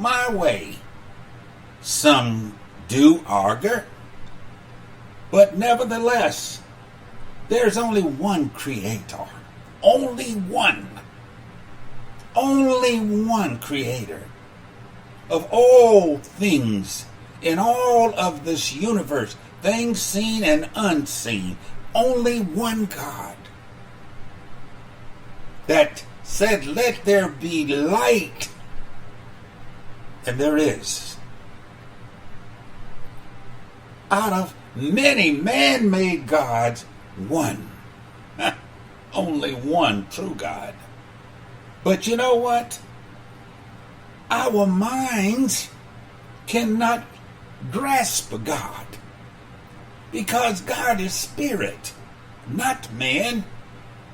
my way. Some do argue, but nevertheless, there's only one creator. Only one. Only one creator of all things in all of this universe, things seen and unseen. Only one God that said, let there be light. And there is. Out of many man-made gods, one. Only one true God. But you know what? Our minds cannot grasp God. Because God is spirit, not man.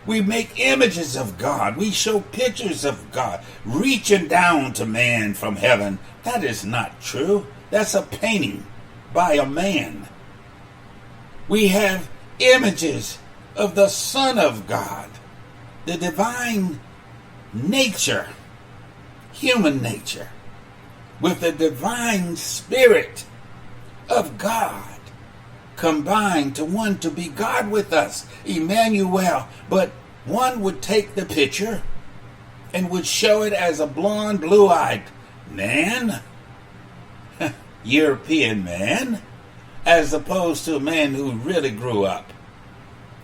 We make images of God. We show pictures of God reaching down to man from heaven. That is not true. That's a painting by a man. We have images of the Son of God, the divine nature, human nature, with the divine spirit of God combined to one to be God with us, Emmanuel. But one would take the picture and would show it as a blonde, blue-eyed man, European man, as opposed to a man who really grew up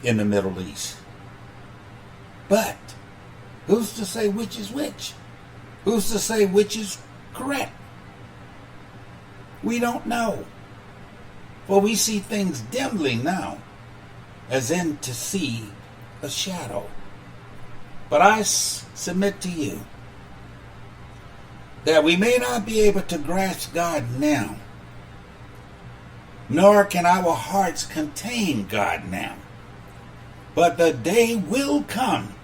in the Middle East. But who's to say which is which? Who's to say which is correct? We don't know. For we see things dimly now, as in to see a shadow. But I submit to you that we may not be able to grasp God now, nor can our hearts contain God now. But the day will come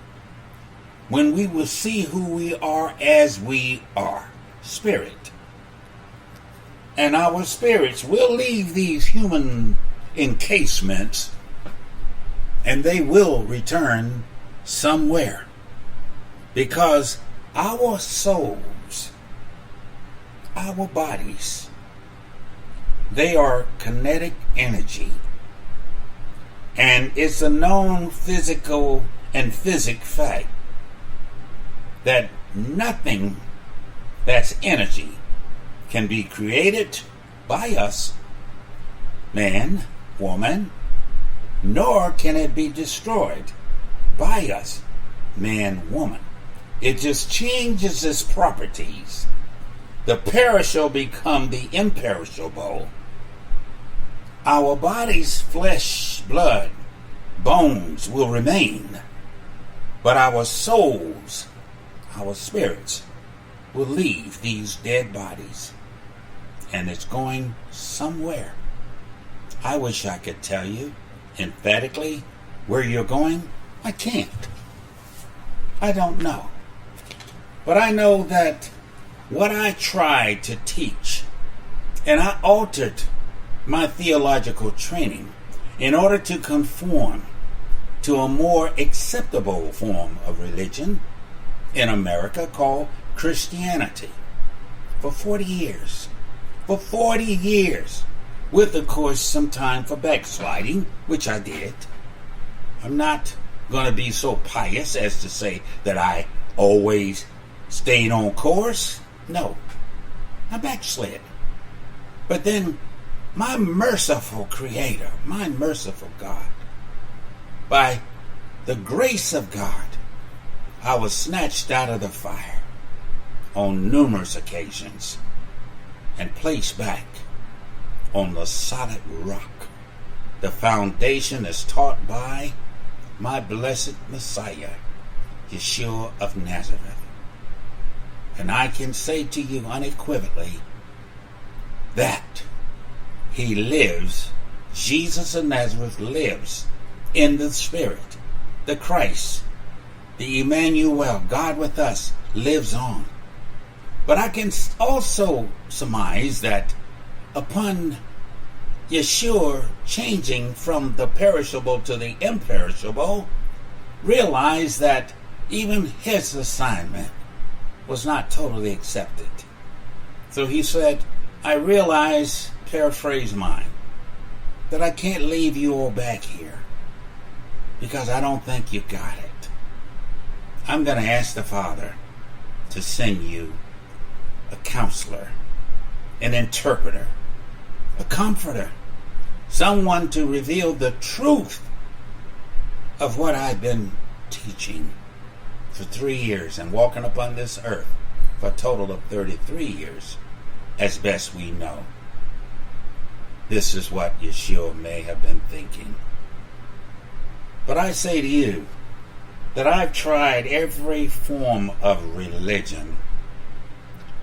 when we will see who we are as we are, spirit. And our spirits will leave these human encasements, and they will return somewhere. Because our souls, our bodies, they are kinetic energy. And it's a known physical and physic fact that nothing that's energy can be created by us, man, woman, nor can it be destroyed by us, man, woman. It just changes its properties. The perishable become the imperishable. Our bodies, flesh, blood, bones will remain, but our souls, our spirits, will leave these dead bodies, and it's going somewhere. I wish I could tell you emphatically where you're going. I can't. I don't know. But I know that what I tried to teach, and I altered my theological training in order to conform to a more acceptable form of religion in America called Christianity for 40 years. For 40 years. With, of course, some time for backsliding, which I did. I'm not going to be so pious as to say that I always stayed on course. No. I backslid. But then my merciful Creator, my merciful God, by the grace of God, I was snatched out of the fire on numerous occasions and placed back on the solid rock. The foundation is taught by my blessed Messiah, Yeshua of Nazareth. And I can say to you unequivocally that he lives, Jesus of Nazareth lives in the Spirit. The Christ, the Emmanuel, God with us, lives on. But I can also surmise that upon Yeshua changing from the perishable to the imperishable, realize that even his assignment was not totally accepted. So he said, I realize, paraphrase mine, that I can't leave you all back here because I don't think you got it. I'm going to ask the Father to send you a counselor, an interpreter, a comforter, someone to reveal the truth of what I've been teaching for 3 years and walking upon this earth for a total of 33 years, as best we know. This is what Yeshua may have been thinking. But I say to you that I've tried every form of religion,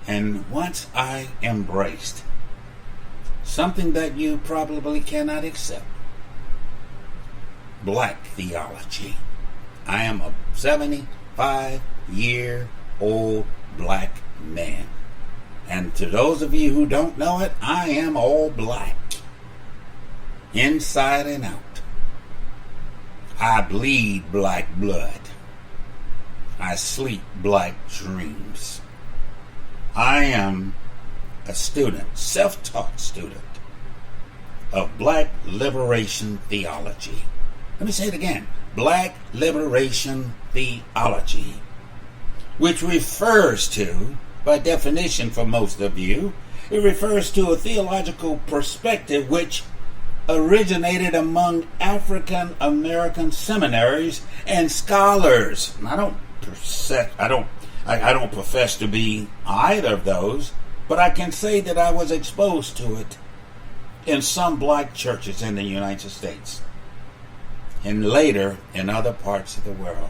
and once I embraced something that you probably cannot accept, black theology. I am a 75-year-old black man. And to those of you who don't know it, I am all black, inside and out. I bleed black blood. I sleep black dreams. I am a student, self-taught student of black liberation theology. Let me say it again. Black liberation theology, which refers to, by definition for most of you, it refers to a theological perspective which originated among African American seminaries and scholars. And I don't profess to be either of those, but I can say that I was exposed to it in some black churches in the United States and later in other parts of the world.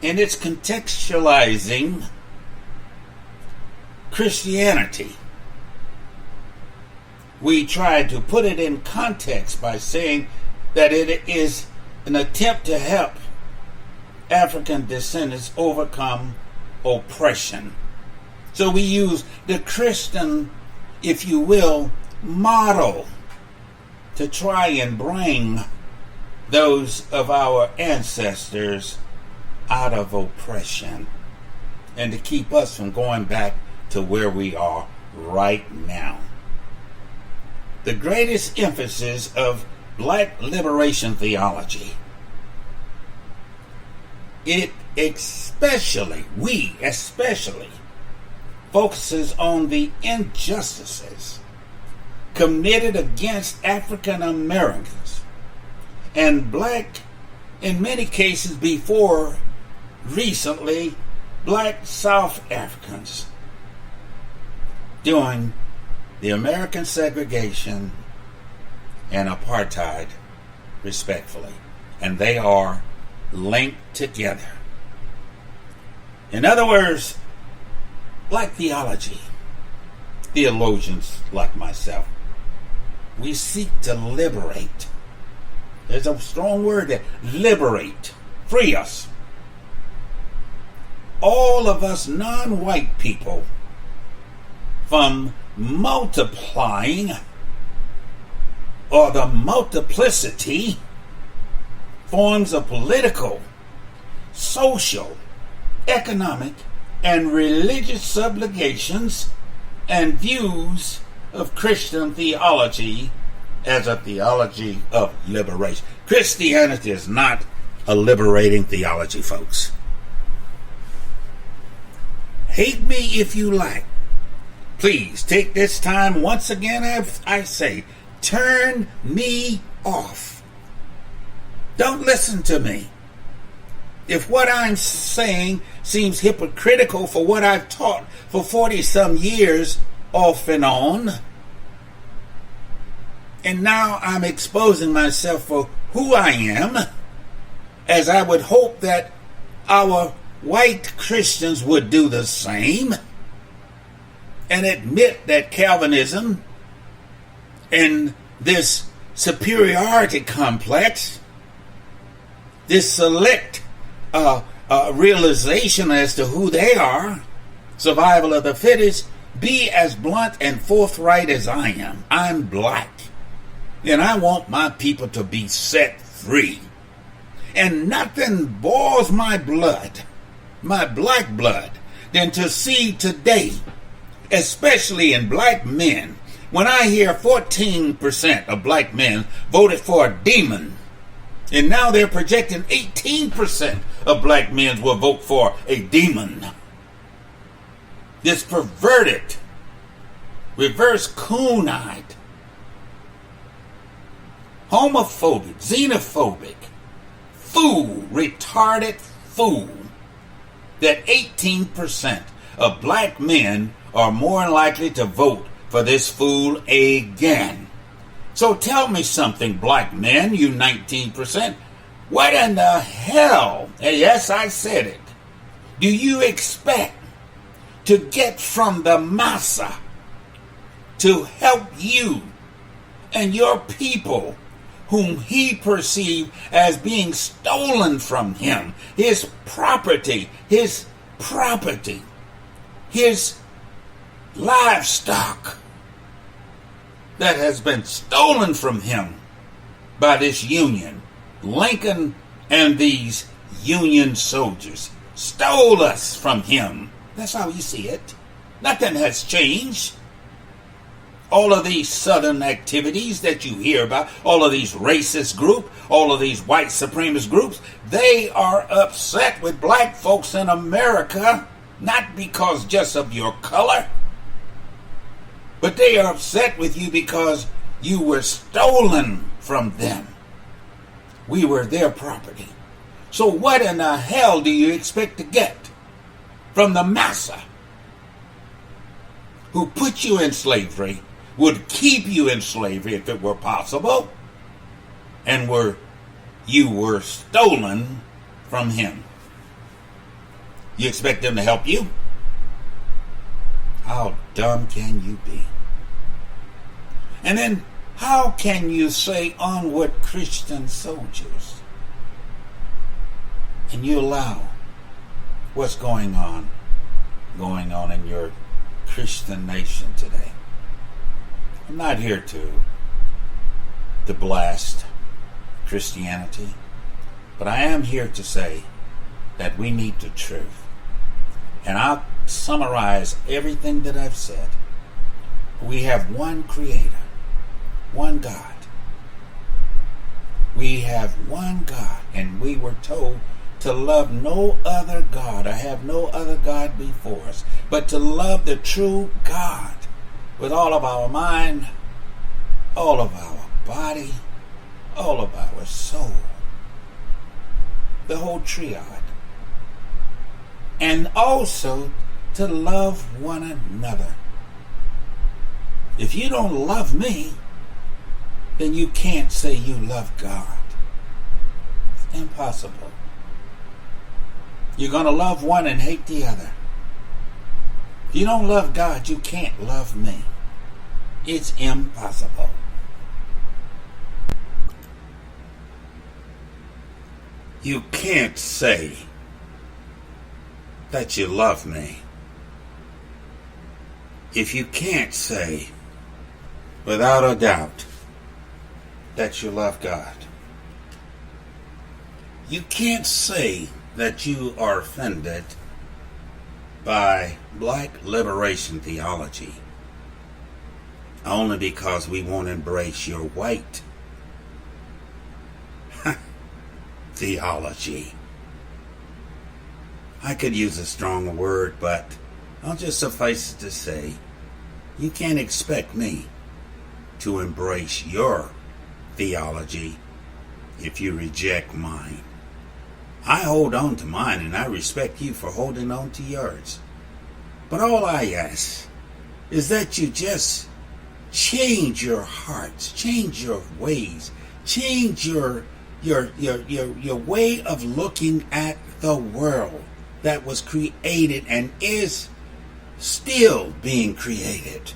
And it's contextualizing Christianity. We tried to put it in context by saying that it is an attempt to help African descendants overcome oppression. So we use the Christian, if you will, model to try and bring those of our ancestors out of oppression and to keep us from going back to where we are right now. The greatest emphasis of black liberation theology, it especially focuses on the injustices committed against African Americans and black, in many cases before recently, black South Africans during the American segregation and apartheid, respectfully. And they are linked together. In other words, black theology, theologians like myself, we seek to liberate. There's a strong word there, liberate, free us. All of us non-white people from multiplying or the multiplicity forms of political, social, economic, and religious obligations and views of Christian theology as a theology of liberation. Christianity is not a liberating theology, folks. Hate me if you like. Please take this time once again, I say, turn me off. Don't listen to me. If what I'm saying seems hypocritical for what I've taught for 40-some years off and on, and now I'm exposing myself for who I am, as I would hope that our white Christians would do the same, and admit that Calvinism and this superiority complex, this select realization as to who they are, survival of the fittest, be as blunt and forthright as I am. I'm black, and I want my people to be set free. And nothing boils my blood, my black blood, than to see today especially in black men. When I hear 14% of black men voted for a demon, and now they're projecting 18% of black men will vote for a demon. This perverted, reverse coon-eyed, homophobic, xenophobic, fool, retarded fool, that 18% of black men are more likely to vote for this fool again. So tell me something, black men, you 19%. What in the hell, yes, I said it, do you expect to get from the massa to help you and your people whom he perceived as being stolen from him, his property, his livestock that has been stolen from him by this union? Lincoln and these Union soldiers stole us from him. That's how you see it. Nothing has changed. All of these Southern activities that you hear about, all of these racist groups, all of these white supremacist groups, they are upset with black folks in America, not because just of your color, but they are upset with you because you were stolen from them. We were their property. So what in the hell do you expect to get from the massa who put you in slavery, would keep you in slavery if it were possible, and you were stolen from him? You expect them to help you? How dumb can you be? And then how can you say onward Christian soldiers and you allow what's going on in your Christian nation today? I'm not here to blast Christianity, but I am here to say that we need the truth. And I'll summarize everything that I've said. We have one Creator, one God. We have one God, and we were told to love no other God, or have no other God before us, but to love the true God with all of our mind, all of our body, all of our soul, the whole triad. And also to love one another. If you don't love me, then you can't say you love God. It's impossible. You're going to love one and hate the other. If you don't love God, you can't love me. It's impossible. You can't say that you love me if you can't say without a doubt that you love God. You can't say that you are offended by black liberation theology only because we won't embrace your white theology. I could use a stronger word, but I'll just suffice it to say, you can't expect me to embrace your theology if you reject mine. I hold on to mine, and I respect you for holding on to yours. But all I ask is that you just change your hearts, change your ways, change your way of looking at the world that was created and is still being created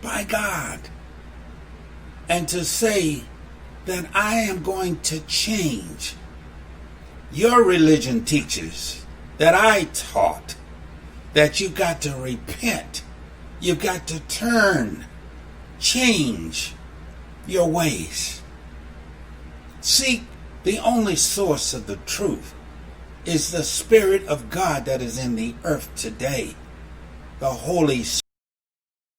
by God. And to say that I am going to change. Your religion teaches that I taught that you've got to repent, you've got to turn, change your ways. Seek the only source of the truth is the Spirit of God that is in the earth today, the Holy Spirit.